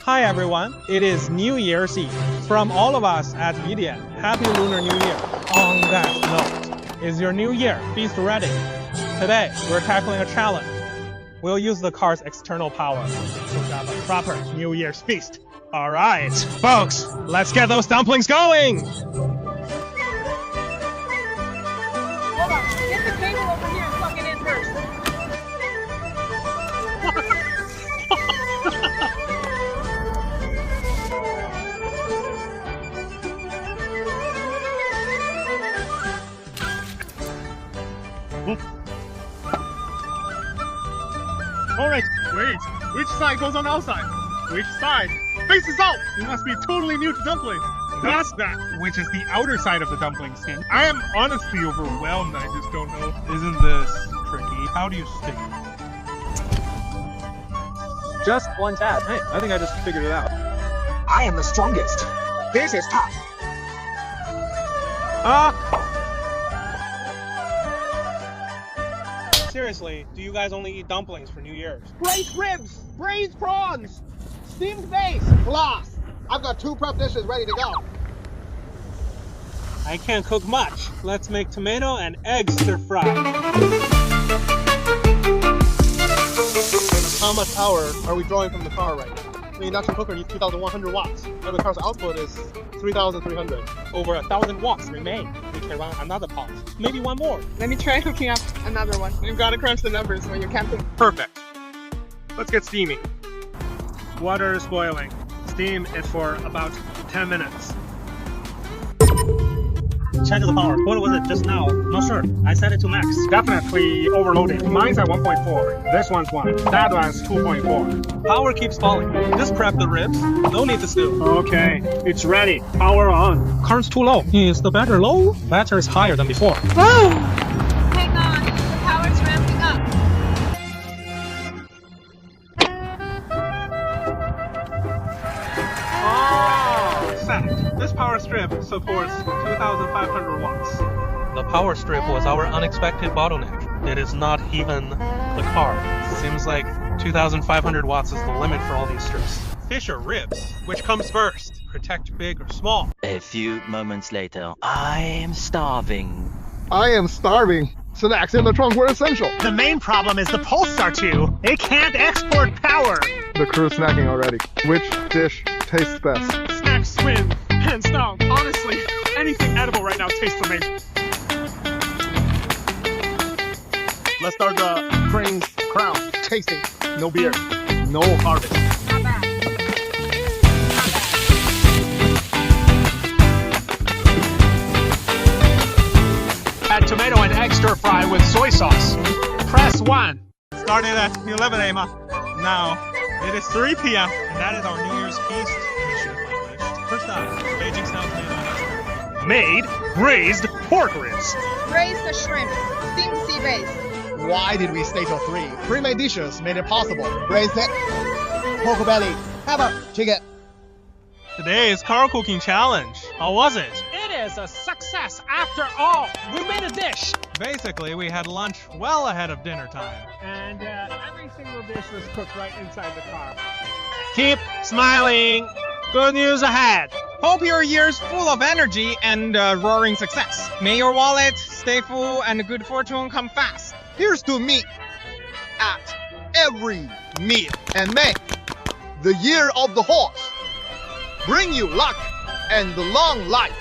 Hi everyone, it is New Year's Eve. From all of us at VDN, Happy Lunar New Year. On that note, is your New Year feast ready? Today, we're tackling a challenge. We'll use the car's external power to have a proper New Year's feast. Alright, folks, let's get those dumplings going! Hold on, get the cable over here and plug it in first. Alright, wait. Which side goes on outside? Which side? Faces out! You must be totally new to dumplings. That's that. Which is the outer side of the dumpling skin. I am honestly overwhelmed. I just don't know. Isn't this tricky? How do you stick it? Just one tap. Hey, I think I just figured it out. I am the strongest. This is tough. Seriously, do you guys only eat dumplings for New Year's? Braised ribs, braised prawns, steamed base, plus I've got 2 prep dishes ready to go. I can't cook much. Let's make tomato and egg stir fry. How much power are we drawing from the car right now? The induction cooker needs 2,100 watts, and the car's output is 3,300. Over 1,000 watts remain. We can run another pot. Maybe one more. Let me try hooking up another one. You've got to crunch the numbers when you're counting. Perfect. Let's get steaming. Water is boiling. Steam it for about 10 minutes. Check the power. What was it just now? Not sure. I set it to max. Definitely overloaded. Mine's at 1.4. This one's 1. That one's 2.4. Power keeps falling. Just prep the ribs. No need to stew. Okay, it's ready. Power on. Current's too low. Is the battery low? Battery's higher than before. Hang on, the power's ramping up. Fact. This power strip supports 2,500 watts. The power strip was our unexpected bottleneck. It is not even the car. Seems like 2,500 watts is the limit for all these strips. Fish or ribs? Which comes first? Protect big or small? A few moments later, I am starving. I am starving. Snacks in the trunk were essential. The main problem is the Polestar 2. It can't export power. The crew's snacking already. Which dish tastes best? Snacks win, hands down. Honestly, anything edible right now tastes amazing. Let's start the crane's crown. Tasting. No beer. No harvest. Not bad. Add tomato and egg stir fry with soy sauce. Press 1. Started at 11 a.m. Now, it is 3 p.m. and that is our New Year's feast mission accomplished. First up, Beijing style tomato and egg. Made braised pork ribs. Braise the shrimp, steamed sea bass. Why did we stay till 3? Pre-made dishes made it possible. Braised it, pork belly, hammer, chicken. Today's car cooking challenge. How was it? It is a success after all. We made a dish. Basically, we had lunch well ahead of dinner time. And every single dish was cooked right inside the car. Keep smiling. Good news ahead. Hope your year's full of energy and roaring success. May your wallet stay full and good fortune come fast. Here's to me at every meal. And may the year of the horse bring you luck and long life.